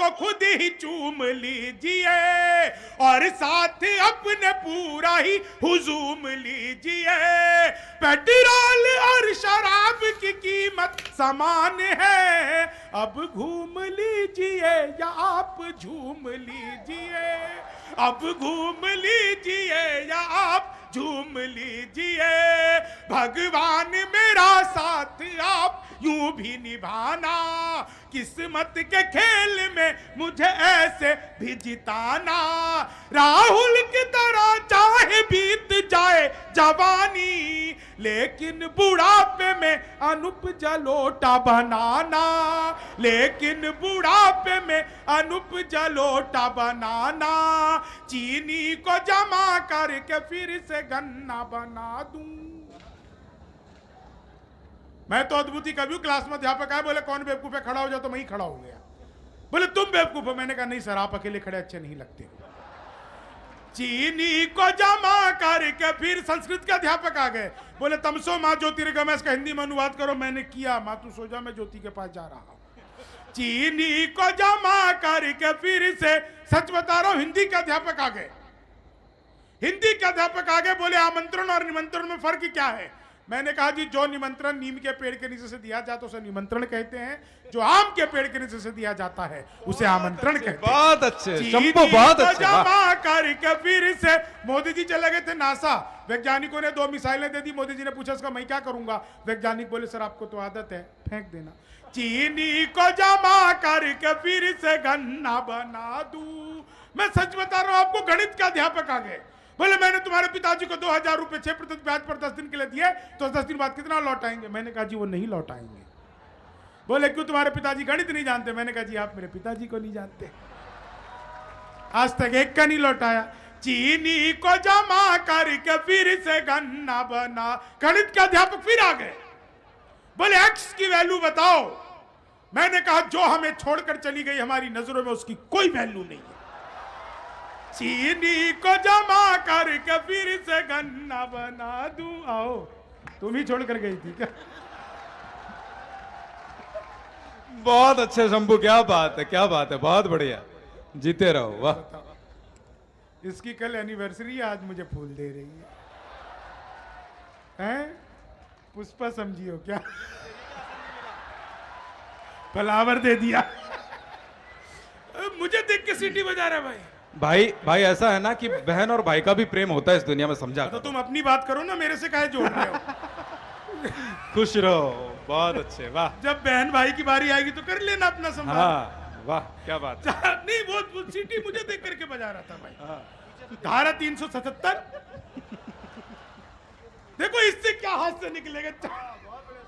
को खुद ही चूम लीजिए और साथ अपने पूरा ही हुजूम लीजिए। पेट्रोल और शराब की कीमत समान है, अब घूम लीजिए या आप झूम लीजिए, अब घूम लीजिए या आप झूम लीजिए। भगवान मेरा साथ आप यूं भी निभाना, किस्मत के खेल में मुझे ऐसे भी जिताना। राहुल की तरह चाहे बीत जाए जवानी, लेकिन बुढ़ापे में अनूप जलोटा बनाना, लेकिन बुढ़ापे में अनूप जलोटा बनाना। चीनी को जमा करके फिर से गन्ना बना दूं। मैं तो अद्भुत ही कभी क्लास में अध्यापक आए, बोले कौन बेवकूफ है, खड़ा हो जाओ, तो मैं ही खड़ा हो गया। बोले तुम बेवकूफ हो। मैंने कहा नहीं सर, आप अकेले खड़े अच्छे नहीं लगते। चीनी को जमा करके फिर संस्कृत के अध्यापक आ गए, बोले तमसो माँ ज्योतिर्गमय, इसका हिंदी में अनुवाद करो। मैंने किया। माँ तू सो जा, मैं ज्योति के पास जा रहा हूं। चीनी को जमा करके फिर से, सच बता रहा हूं, हिंदी के अध्यापक आ गए। हिंदी के अध्यापक आ गए, बोले आमंत्रण और निमंत्रण में फर्क क्या है। मैंने कहा जी जो निमंत्रण नीम के पेड़ के नीचे से दिया जाता है उसे निमंत्रण कहते हैं, जो आम के पेड़ के नीचे से दिया जाता है उसे आमंत्रण कहते हैं। बहुत अच्छे शंभू, बहुत अच्छे। जमा करके फिर से मोदी जी चले गए थे नासा। वैज्ञानिकों ने 2 मिसाइलें दे दी। मोदी जी ने पूछा इसका मैं क्या करूंगा। वैज्ञानिक बोले सर आपको तो आदत है, फेंक देना। चीनी को जमा करके फिर से गन्ना बना दूं। मैं सच बता रहा हूं आपको, गणित का अध्यापक आ गए, बोले मैंने तुम्हारे पिताजी को 2000 रुपए 6% ब्याज पर 10 दिन के लिए दिए, तो 10 दिन बाद कितना लौटाएंगे। मैंने कहा जी वो नहीं लौटाएंगे। बोले क्यों, तुम्हारे पिताजी गणित नहीं जानते। मैंने कहा जी आप मेरे पिताजी को नहीं जानते, आज तक एक का नहीं लौटाया। चीनी को जमा करके फिर से गन्ना बना। गणित के अध्यापक फिर आ गए, बोले एक्स की वैल्यू बताओ। मैंने कहा जो हमें छोड़कर चली गई हमारी नजरों में उसकी कोई वैल्यू नहीं है। चीनी को जमा करके फिर से गन्ना बना दूं। आओ, तुम ही छोड़ कर गई थी क्या। बहुत अच्छे शंभू, क्या बात है, क्या बात है, बहुत बढ़िया, जीते रहो। वाह, इसकी कल एनिवर्सरी है, आज मुझे फूल दे रही है। पुष्पा समझियो क्या, फ्लावर दे दिया। मुझे देख के सीटी बजा रहा है भाई। भाई ऐसा है ना कि बहन और भाई का भी प्रेम होता है इस दुनिया में, समझा। तो तुम अपनी बात करो ना, मेरे से काहे जोड़ रहे हो। खुश रहो, बहुत अच्छे, वाह। जब बहन भाई की बारी आएगी तो कर लेना अपना संभाल। हाँ, वाह, क्या बात है। नहीं वो सीटी मुझे देख करके बजा रहा था भाई। धारा 377 देखो इससे क्या हाथ से निकलेगा।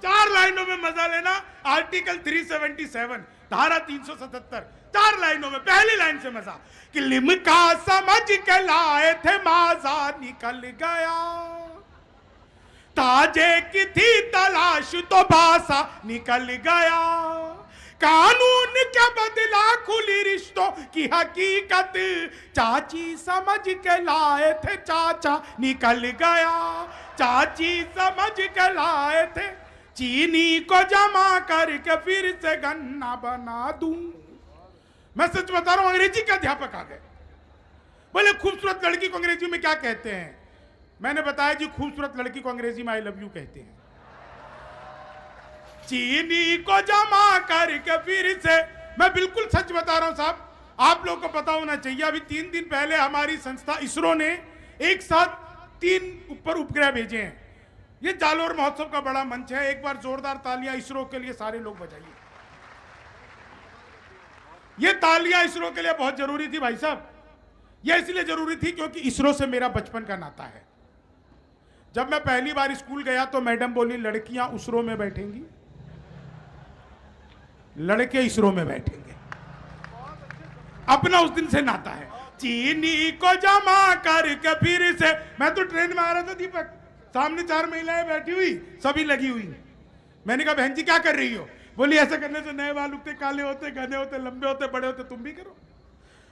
4 लाइनों में मजा लेना। आर्टिकल 377 धारा 377 4 लाइनों में। पहली लाइन से मजा कि लिमका समझ के लाए थे माजा निकल गया, ताजे की थी तलाश तो भाषा निकल गया, कानून के बदला खुली रिश्तों की हकीकत, चाची समझ के लाए थे चाचा निकल गया, चाची समझ के लाए थे। चीनी को जमा करके फिर से गन्ना बना दूं। मैं सच बता रहा हूं, अंग्रेजी के अध्यापक आ गए, बोले खूबसूरत लड़की को अंग्रेजी में क्या कहते हैं। मैंने बताया जी खूबसूरत लड़की को अंग्रेजी में आई लव यू कहते हैं। चीनी को जमा करके फिर से, मैं बिल्कुल सच बता रहा हूं साहब, आप लोगों को पता होना चाहिए। अभी 3 दिन पहले हमारी संस्था इसरो ने एक साथ 3 ऊपर उपग्रह भेजे हैं। ये जालोर महोत्सव का बड़ा मंच है। एक बार जोरदार तालियां इसरो के लिए सारे लोग बजाइए। ये तालियां इसरो के लिए बहुत जरूरी थी भाई साहब। यह इसलिए जरूरी थी क्योंकि इसरो से मेरा बचपन का नाता है। जब मैं पहली बार स्कूल गया तो मैडम बोली लड़कियां उसरो में बैठेंगी, लड़के इसरो में बैठेंगे। अपना उस दिन से नाता है। चीनी को जमा करके फिर से, मैं तो ट्रेन में आ रहा था दीपक, सामने 4 महिलाएं बैठी हुई, सभी लगी हुई। मैंने कहा बहन जी क्या कर रही हो। बोली ऐसा करने से नए बाल उगते, काले होते, घने होते, लंबे होते, बड़े होते, तुम भी करो।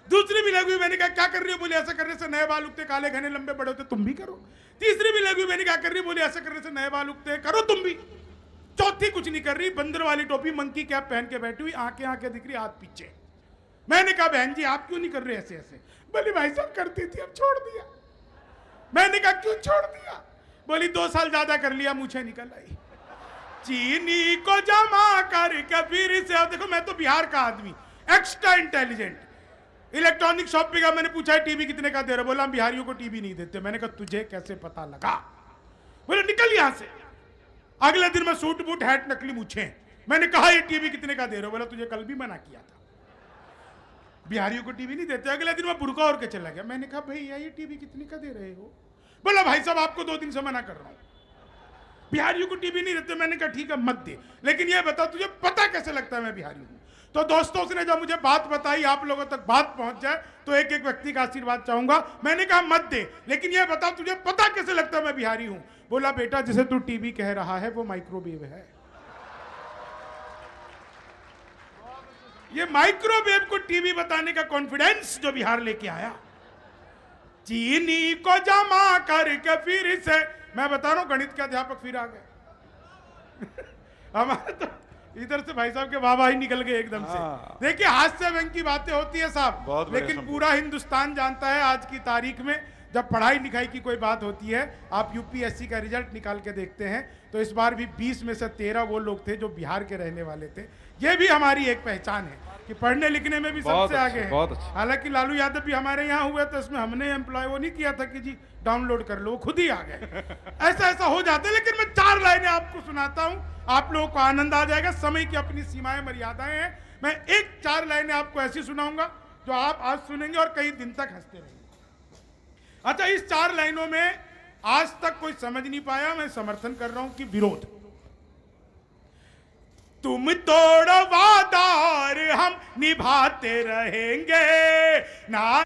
दूसरी भी लगी हुई, मैंने कहा क्या कर रही हो। बोली ऐसा करने से नए बाल उगते, काले घने लंबे बड़े होते, तुम भी करो। तीसरी भी लगी हुई, मैंने क्या कर रही। बोली ऐसा करने से नए बाल उगते, करो तुम भी। चौथी कुछ नहीं कर रही, बंदर वाली टोपी मंकी कैप पहन के बैठी हुई, आंखें आंखें दिख रही, हाथ पीछे। मैंने कहा बहन जी आप क्यों नहीं कर रहे ऐसे ऐसे? बोली भाई साहब करती थी अब छोड़ दिया। मैंने कहा क्यों छोड़ दिया? बोली 2 साल ज्यादा कर लिया, मुझे निकल आई। चीनी को जमा करके फिर से, अब देखो मैं तो बिहार का आदमी, एक्स्ट्रा इंटेलिजेंट। इलेक्ट्रॉनिक शॉप पे गया, मैंने पूछा टीवी कितने का दे रहे? बोला हम बिहारियों को टीवी नहीं देते। मैंने कहा तुझे कैसे पता लगा? बोले निकल यहां से। अगले दिन मैं सूट बूट हैट नकली मूछे, मैंने कहा ये टीवी कितने का दे रहे हो? बोला तुझे कल भी मना किया था, बिहारियों को टीवी नहीं देते। अगले दिन मैं बुरका और के चला गया। मैंने कहा भैया ये टीवी कितने का दे रहे हो? बोला भाई साहब आपको 2 दिन से मना कर रहा हूं, बिहारियों को टीवी नहीं देते। मैंने कहा ठीक है मत दे, लेकिन ये बता तुझे पता कैसे लगता है मैं बिहारी हूं? तो दोस्तों उसने जब मुझे बात बताई, आप लोगों तक बात पहुंच जाए तो एक एक व्यक्ति का आशीर्वाद चाहूंगा। मैंने कहा मत दे, लेकिन ये बता तुझे पता कैसे लगता है मैं बिहारी हूं? बोला बेटा जिसे तू टीवी कह रहा है वो माइक्रोवेव है। ये माइक्रोवेव को टीवी बताने का कॉन्फिडेंस जो बिहार लेके आया। चीनी को जमा करके फिर से, मैं बता रहा हूं गणित के अध्यापक फिर आ गए। हमारे तो इधर से भाई साहब के बाबा ही निकल गए एकदम से। देखिए हास्य व्यंग की बातें होती है साहब, लेकिन पूरा हिंदुस्तान जानता है आज की तारीख में जब पढ़ाई लिखाई की कोई बात होती है, आप यूपीएससी का रिजल्ट निकाल के देखते हैं तो इस बार भी 20 में से 13 वो लोग थे जो बिहार के रहने वाले थे। ये भी हमारी एक पहचान है कि पढ़ने लिखने में भी सबसे आगे है। हालांकि लालू यादव भी हमारे यहाँ हुए तो इसमें हमने एम्प्लॉय वो नहीं किया था कि जी डाउनलोड कर लो, वो खुद ही आ गए। ऐसा ऐसा हो जाता है। लेकिन मैं 4 लाइनें आपको सुनाता हूं, आप लोगों को आनंद आ जाएगा। समय की अपनी सीमाएं मर्यादाएं हैं। मैं 4 लाइनें आपको ऐसी सुनाऊंगा जो आप आज सुनेंगे और कई दिन तक हंसते रहेंगे। अच्छा, इस 4 लाइनों में आज तक कोई समझ नहीं पाया, मैं समर्थन कर रहा हूं कि विरोध। तुम तोड़ो वादा और हम निभाते रहेंगे ना।